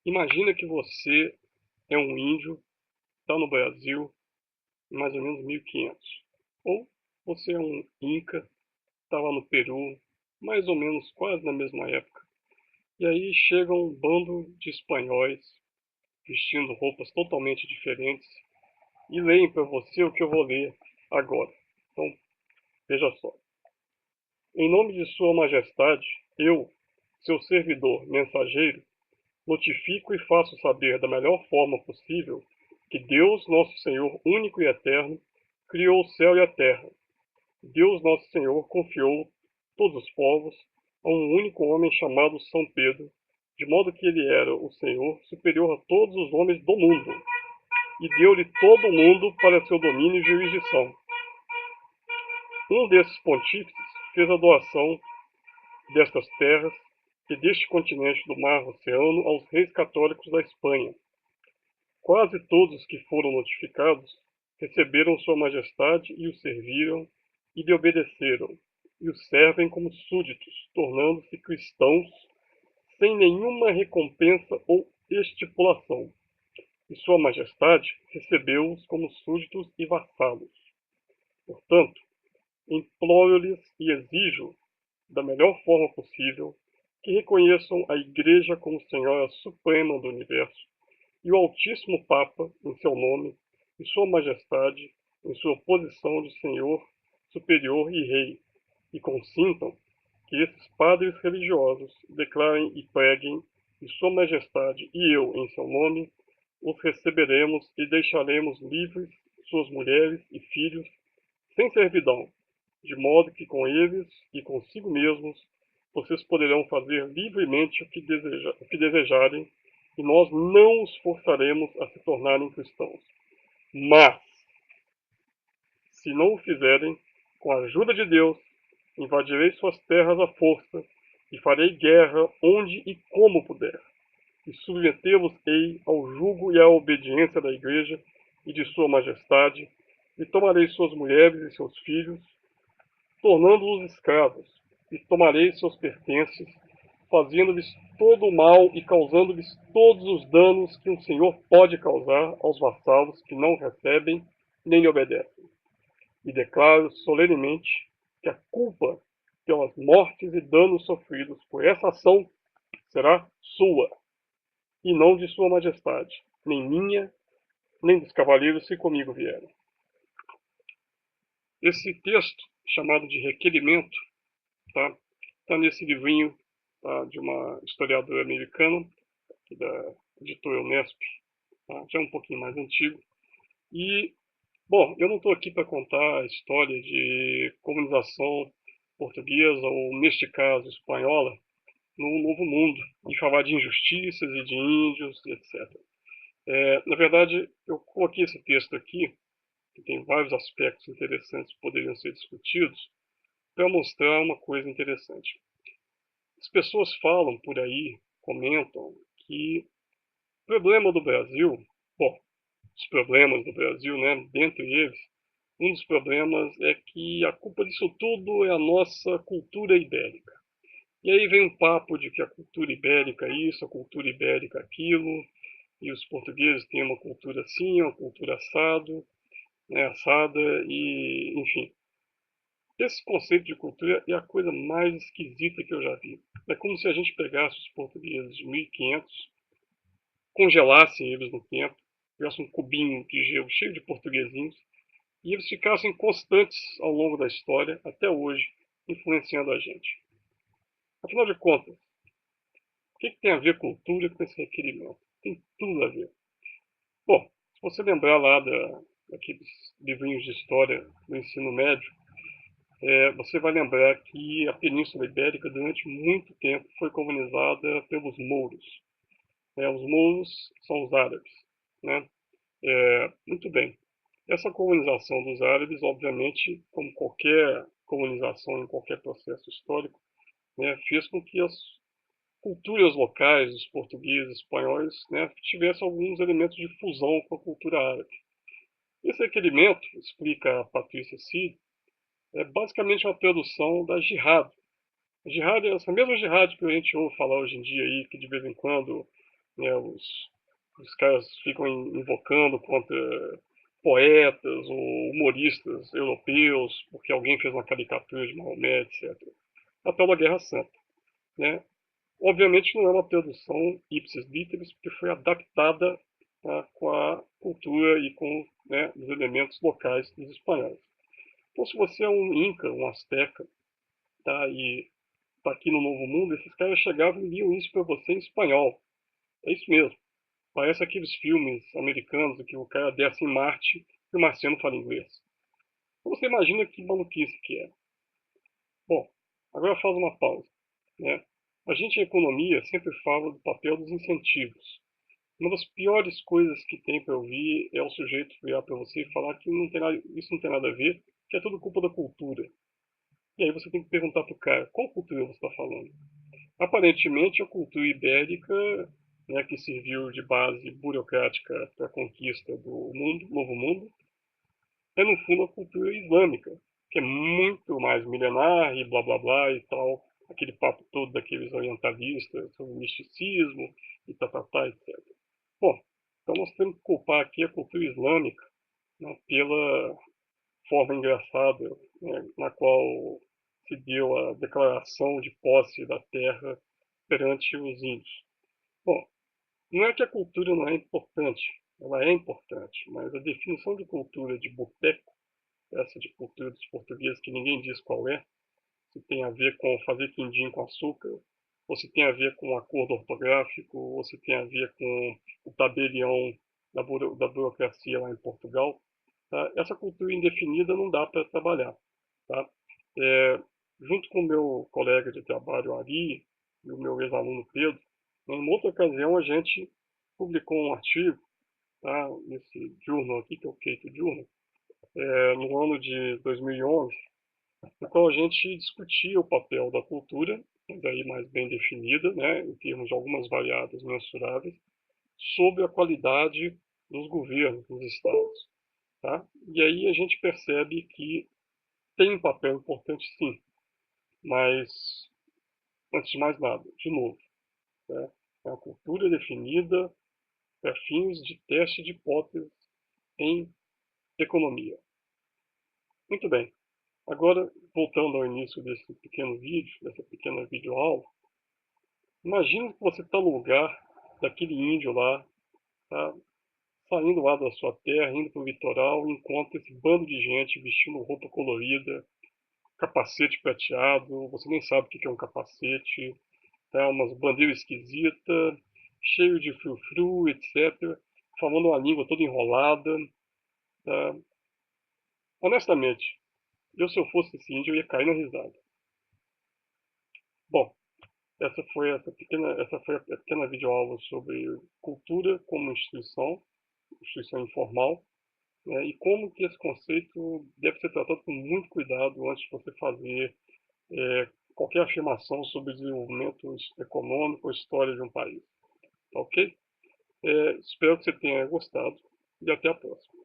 Imagina que você é um índio, está no Brasil em mais ou menos 1500. Ou você é um inca, está lá no Peru, mais ou menos quase na mesma época. E aí chega um bando de espanhóis, vestindo roupas totalmente diferentes, e leem para você o que eu vou ler agora. Então, veja só. Em nome de Sua Majestade, eu, seu servidor, mensageiro, notifico e faço saber da melhor forma possível que Deus, nosso Senhor único e eterno, criou o céu e a terra. Deus, nosso Senhor, confiou todos os povos a um único homem chamado São Pedro, de modo que ele era o Senhor superior a todos os homens do mundo, e deu-lhe todo o mundo para seu domínio e jurisdição. Um desses pontífices fez a doação destas terras e deste continente do mar oceano aos reis católicos da Espanha. Quase todos os que foram notificados receberam Sua Majestade e o serviram e lhe obedeceram, e o servem como súditos, tornando-se cristãos sem nenhuma recompensa ou estipulação. E Sua Majestade recebeu-os como súditos e vassalos. Portanto, imploro-lhes e exijo, da melhor forma possível, que reconheçam a Igreja como Senhora Suprema do Universo e o Altíssimo Papa, em seu nome, e Sua Majestade, em sua posição de Senhor Superior e Rei, e consintam que esses padres religiosos declarem e preguem, e Sua Majestade e eu, em seu nome, os receberemos e deixaremos livres suas mulheres e filhos, sem servidão, de modo que com eles e consigo mesmos vocês poderão fazer livremente o que desejarem, e nós não os forçaremos a se tornarem cristãos. Mas, se não o fizerem, com a ajuda de Deus, invadirei suas terras à força e farei guerra onde e como puder, e submetê-los-ei ao jugo e à obediência da Igreja e de Sua Majestade, e tomarei suas mulheres e seus filhos, tornando-os escravos, e tomarei seus pertences, fazendo-lhes todo o mal e causando-lhes todos os danos que um senhor pode causar aos vassalos que não recebem nem lhe obedecem. E declaro solenemente que a culpa pelas mortes e danos sofridos por essa ação será sua, e não de Sua Majestade, nem minha, nem dos cavaleiros que comigo vieram. Esse texto, chamado de requerimento, tá nesse livrinho, tá, de uma historiadora americana, da editora Unesp, tá, já é um pouquinho mais antigo. E, bom, eu não estou aqui para contar a história de colonização portuguesa, ou neste caso espanhola, no Novo Mundo, e falar de injustiças e de índios, etc. Na verdade, eu coloquei esse texto aqui, que tem vários aspectos interessantes que poderiam ser discutidos, para mostrar uma coisa interessante. As pessoas falam por aí, comentam, que o problema do Brasil, bom, os problemas do Brasil, né, dentre eles, um dos problemas é que a culpa disso tudo é a nossa cultura ibérica. E aí vem um papo de que a cultura ibérica é isso, a cultura ibérica é aquilo, e os portugueses têm uma cultura assim, uma cultura assado, né, assada, e enfim. Esse conceito de cultura é a coisa mais esquisita que eu já vi. É como se a gente pegasse os portugueses de 1500, congelassem eles no tempo, pegasse um cubinho de gelo cheio de portuguesinhos, e eles ficassem constantes ao longo da história, até hoje, influenciando a gente. Afinal de contas, o que tem a ver cultura com esse requerimento? Tem tudo a ver. Bom, se você lembrar lá daqueles livrinhos de história do ensino médio, você vai lembrar que a Península Ibérica, durante muito tempo, foi colonizada pelos mouros. Os mouros são os árabes, né? Muito bem. Essa colonização dos árabes, obviamente, como qualquer colonização em qualquer processo histórico, né, fez com que as culturas locais, os portugueses, espanhóis, né, tivessem alguns elementos de fusão com a cultura árabe. Esse requerimento, explica a Patrícia Si, é basicamente uma tradução da jihad. A jihad é essa mesma jihad que a gente ouve falar hoje em dia aí, que de vez em quando né? Os caras ficam invocando contra poetas ou humoristas europeus, porque alguém fez uma caricatura de Maomé, etc. A tal da Guerra Santa, né? Obviamente não é uma tradução ipsis literis, porque foi adaptada, tá, com a cultura e com, né, os elementos locais dos espanhóis. Então, se você é um Inca, um Azteca, tá, e está aqui no Novo Mundo, esses caras chegavam e liam isso para você em espanhol. É isso mesmo. Parece aqueles filmes americanos em que o cara desce em Marte e o marciano fala inglês. Então você imagina que maluquice que é. Bom, agora faz uma pausa, né? A gente em economia sempre fala do papel dos incentivos. Uma das piores coisas que tem para ouvir é o sujeito virar para você e falar que não tem nada, isso não tem nada a ver, que é tudo culpa da cultura. E aí você tem que perguntar para o cara, qual cultura você está falando? Aparentemente, a cultura ibérica, né, que serviu de base burocrática para a conquista do mundo, Novo Mundo, é no fundo a cultura islâmica, que é muito mais milenar e blá blá blá e tal, aquele papo todo daqueles orientalistas sobre misticismo e tá, etc. Bom, então nós temos que culpar aqui a cultura islâmica, né, pela forma engraçada, né, na qual se deu a declaração de posse da terra perante os índios. Bom, não é que a cultura não é importante, ela é importante, mas a definição de cultura de boteco, essa de cultura dos portugueses que ninguém diz qual é, se tem a ver com fazer quindim com açúcar, ou se tem a ver com acordo ortográfico, ou se tem a ver com o tabelião da burocracia lá em Portugal, tá? Essa cultura indefinida não dá para trabalhar. Tá? Junto com o meu colega de trabalho Ari e o meu ex-aluno Pedro, em outra ocasião a gente publicou um artigo, tá, nesse journal aqui, que é o Keito Journal, no ano de 2011, no qual a gente discutia o papel da cultura, daí mais bem definida, né, em termos de algumas variáveis mensuráveis, sobre a qualidade dos governos dos estados. Tá? E aí a gente percebe que tem um papel importante sim, mas antes de mais nada, de novo, né, é uma cultura definida para fins de teste de hipóteses em economia. Muito bem. Agora, voltando ao início desse pequeno vídeo, dessa pequena videoaula, imagine que você está no lugar daquele índio lá, tá, saindo lá da sua terra, indo para o litoral, e encontra esse bando de gente vestindo roupa colorida, capacete prateado, você nem sabe o que é um capacete, tá, umas bandeiras esquisitas, cheio de frufru, etc., falando uma língua toda enrolada. Tá? Honestamente, se eu fosse esse índio, eu ia cair na risada. Bom, essa foi a pequena videoaula sobre cultura como instituição informal, né, e como que esse conceito deve ser tratado com muito cuidado antes de você fazer qualquer afirmação sobre desenvolvimento econômico ou história de um país. Tá ok? Espero que você tenha gostado e até a próxima.